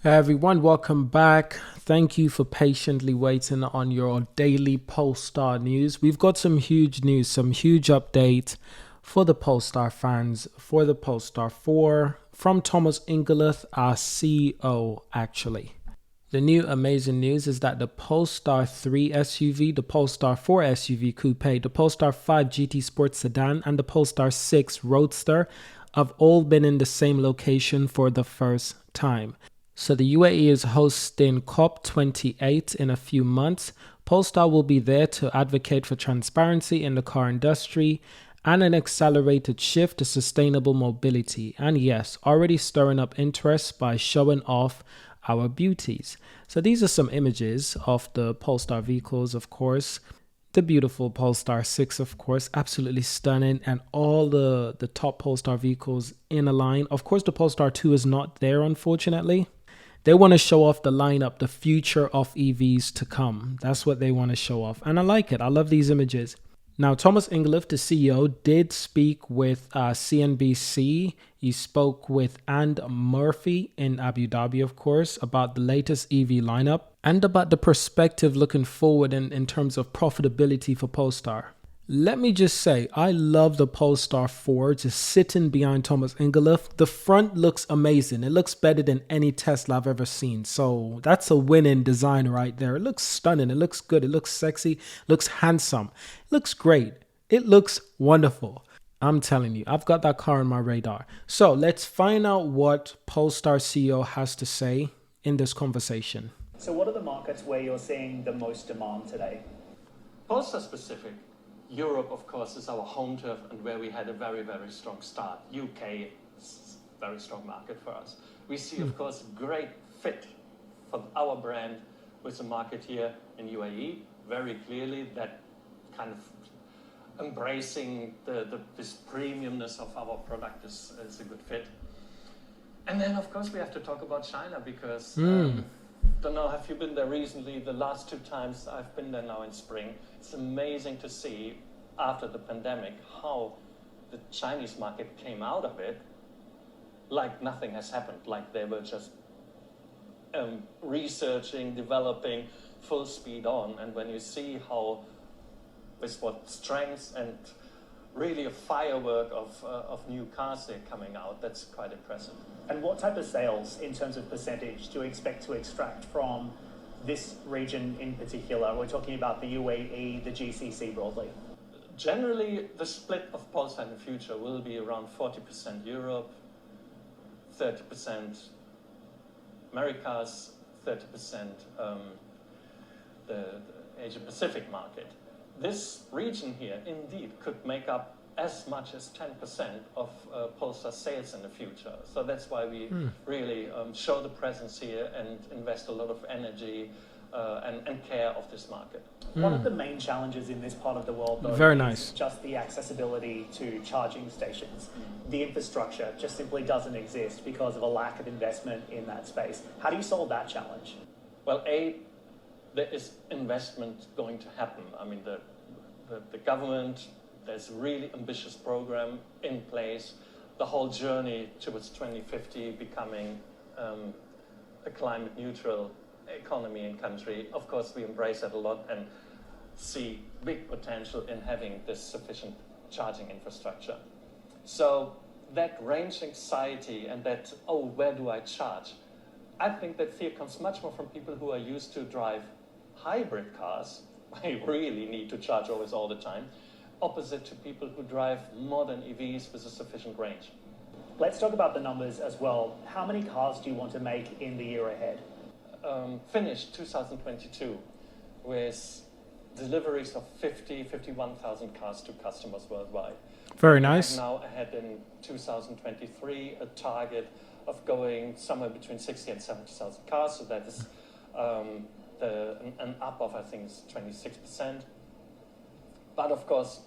Hey everyone, welcome back. Thank you for patiently waiting on your daily Polestar news. We've got some huge news, some huge update for the Polestar fans, for the Polestar 4 from Thomas Ingerleth, our CEO, actually. The new amazing news is that the Polestar 3 SUV, the Polestar 4 SUV Coupe, the Polestar 5 GT Sport Sedan, and the Polestar 6 Roadster have all been in the same location for the first time. So the UAE is hosting COP28 in a few months. Polestar will be there to advocate for transparency in the car industry and an accelerated shift to sustainable mobility. And yes, already stirring up interest by showing off our beauties. So these are some images of the Polestar vehicles, of course. The beautiful Polestar 6, of course, absolutely stunning, and all the top Polestar vehicles in a line. Of course, the Polestar 2 is not there, unfortunately. They want to show off the lineup, the future of EVs to come. That's what they want to show off. And I like it. I love these images. Now, Thomas Ingerleth, the CEO, did speak with CNBC. He spoke with And Murphy in Abu Dhabi, of course, about the latest EV lineup and about the perspective looking forward in terms of profitability for Polestar. Let me just say, I love the Polestar 4 just sitting behind Thomas Ingerleth. The front looks amazing. It looks better than any Tesla I've ever seen. So that's a winning design right there. It looks stunning. It looks good. It looks sexy. It looks handsome. It looks great. It looks wonderful. I'm telling you, I've got that car on my radar. So let's find out what Polestar CEO has to say in this conversation. So what are the markets where you're seeing the most demand today? Polestar specific. Europe, of course, is our home turf and where we had a very, very strong start. UK is a very strong market for us. We see, of course, great fit for our brand with the market here in UAE. Very clearly that kind of embracing this premiumness of our product is a good fit. And then, of course, we have to talk about China because don't know, have you been there recently? The last two times I've been there now in spring. It's amazing to see after the pandemic how the Chinese market came out of it like nothing has happened, like they were just researching, developing, full speed on. And when you see how, with what strengths and really a firework of new cars they're coming out, that's quite impressive. And what type of sales, in terms of percentage, do you expect to extract from this region in particular? We're talking about the UAE, the GCC broadly. Generally, the split of Polestar in the future will be around 40% Europe, 30% Americas, 30% the Asia-Pacific market. This region here indeed could make up as much as 10% of Polestar sales in the future. So that's why we really show the presence here and invest a lot of energy and care of this market. One of the main challenges in this part of the world, though, Very is nice. just the accessibility to charging stations. The infrastructure just simply doesn't exist because of a lack of investment in that space. How do you solve that challenge? Well, there is investment going to happen. I mean, the government, there's a really ambitious program in place. The whole journey towards 2050 becoming a climate neutral economy and country. Of course, we embrace that a lot and see big potential in having this sufficient charging infrastructure. So that range anxiety and that, oh, where do I charge? I think that fear comes much more from people who are used to drive hybrid cars. I really need to charge always all the time, opposite to people who drive modern EVs with a sufficient range. Let's talk about the numbers as well. How many cars do you want to make in the year ahead? Finished 2022 with deliveries of 51,000 cars to customers worldwide. Very nice. Now ahead in 2023, a target of going somewhere between 60 and 70,000 cars. So that is an up of, I think, 26%. But of course,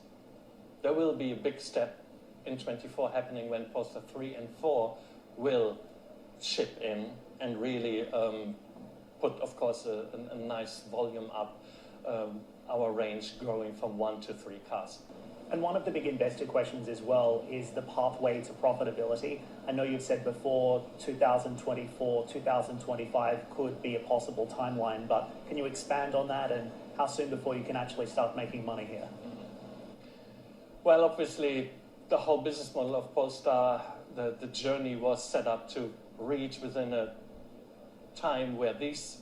there will be a big step in 24 happening when Polestar 3 and 4 will ship in and really put, of course, a nice volume up, our range growing from 1 to 3 cars. And one of the big investor questions as well is the pathway to profitability. I know you've said before 2024, 2025 could be a possible timeline, but can you expand on that and how soon before you can actually start making money here? Well, obviously, the whole business model of Polestar, the journey was set up to reach within a time where these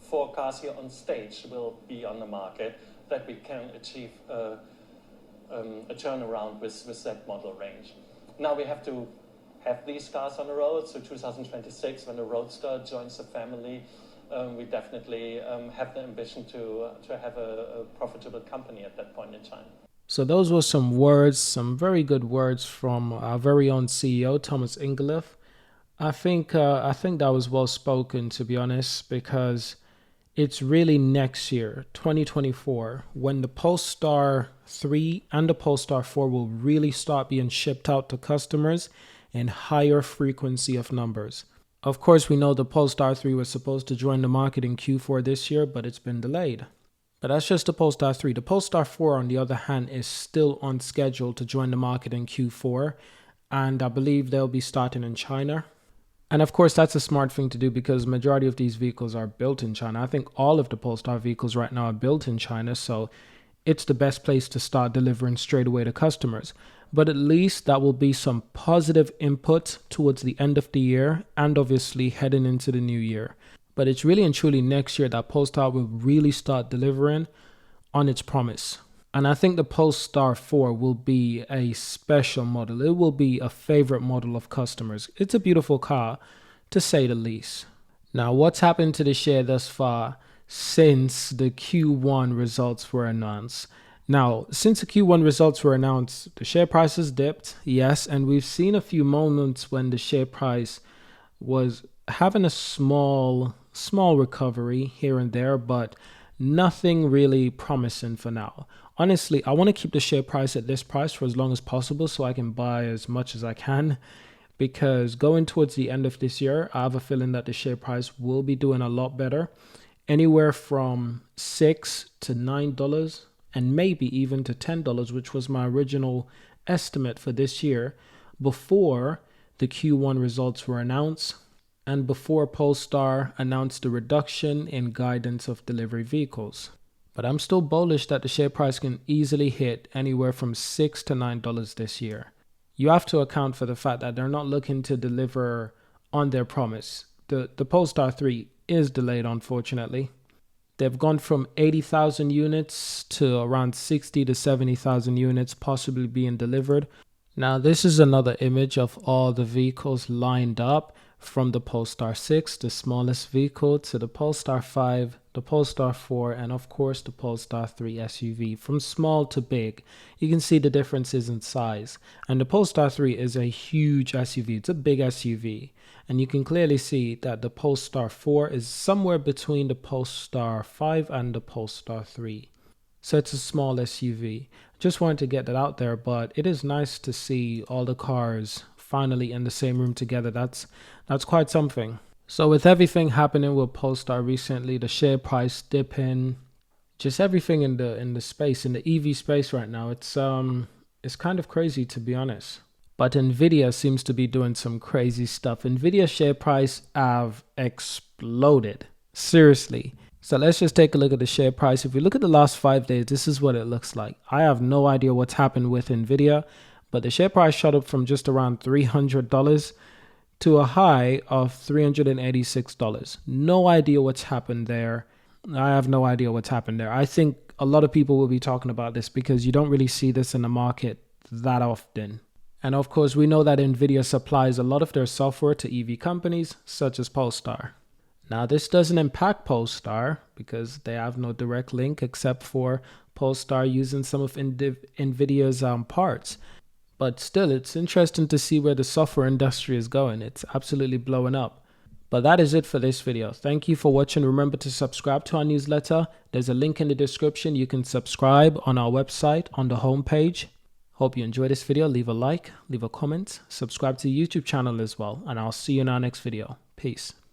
4 cars here on stage will be on the market, that we can achieve a turnaround with that model range. Now we have to have these cars on the road, so 2026, when the Roadster joins the family, we definitely have the ambition to have a profitable company at that point in time. So those were some words, some very good words from our very own CEO, Thomas Ingerloff. I think that was well spoken, to be honest, because it's really next year, 2024, when the Polestar 3 and the Polestar 4 will really start being shipped out to customers in higher frequency of numbers. Of course, we know the Polestar 3 was supposed to join the market in Q4 this year, but it's been delayed. But that's just the Polestar 3. The Polestar 4, on the other hand, is still on schedule to join the market in Q4, and I believe they'll be starting in China. And of course, that's a smart thing to do because majority of these vehicles are built in China. I think all of the Polestar vehicles right now are built in China, so it's the best place to start delivering straight away to customers. But at least that will be some positive input towards the end of the year and obviously heading into the new year. But it's really and truly next year that Polestar will really start delivering on its promise. And I think the Polestar 4 will be a special model. It will be a favorite model of customers. It's a beautiful car, to say the least. Now, what's happened to the share thus far since the Q1 results were announced? Now, since the Q1 results were announced, the share price has dipped, yes, and we've seen a few moments when the share price was having a small recovery here and there, but nothing really promising for now. Honestly, I want to keep the share price at this price for as long as possible so I can buy as much as I can, because going towards the end of this year, I have a feeling that the share price will be doing a lot better, anywhere from $6 to $9 and maybe even to $10, which was my original estimate for this year before the Q1 results were announced and before Polestar announced the reduction in guidance of delivery vehicles. But I'm still bullish that the share price can easily hit anywhere from $6 to $9 this year. You have to account for the fact that they're not looking to deliver on their promise. The Polestar 3 is delayed, unfortunately. They've gone from 80,000 units to around 60 to 70,000 units possibly being delivered. Now, this is another image of all the vehicles lined up, from the Polestar 6, the smallest vehicle, to the Polestar 5, the Polestar 4, and of course the Polestar 3 SUV. From small to big, you can see the differences in size. And the Polestar 3 is a huge SUV. It's a big SUV. And you can clearly see that the Polestar 4 is somewhere between the Polestar 5 and the Polestar 3. So it's a small SUV. Just wanted to get that out there, but it is nice to see all the cars finally in the same room together. That's quite something. So with everything happening with Polestar recently, the share price dipping, just everything in the space, in the EV space right now, it's kind of crazy, to be honest. But Nvidia seems to be doing some crazy stuff. Nvidia share price have exploded. Seriously. So let's just take a look at the share price. If we look at the last 5 days, this is what it looks like. I have no idea what's happened with Nvidia, but the share price shot up from just around $300 to a high of $386. No idea what's happened there. I have no idea what's happened there. I think a lot of people will be talking about this because you don't really see this in the market that often. And of course, we know that Nvidia supplies a lot of their software to EV companies such as Polestar. Now, this doesn't impact Polestar because they have no direct link except for Polestar using some of Nvidia's parts. But still, it's interesting to see where the software industry is going. It's absolutely blowing up. But that is it for this video. Thank you for watching. Remember to subscribe to our newsletter. There's a link in the description. You can subscribe on our website on the homepage. Hope you enjoyed this video. Leave a like, leave a comment, subscribe to the YouTube channel as well. And I'll see you in our next video. Peace.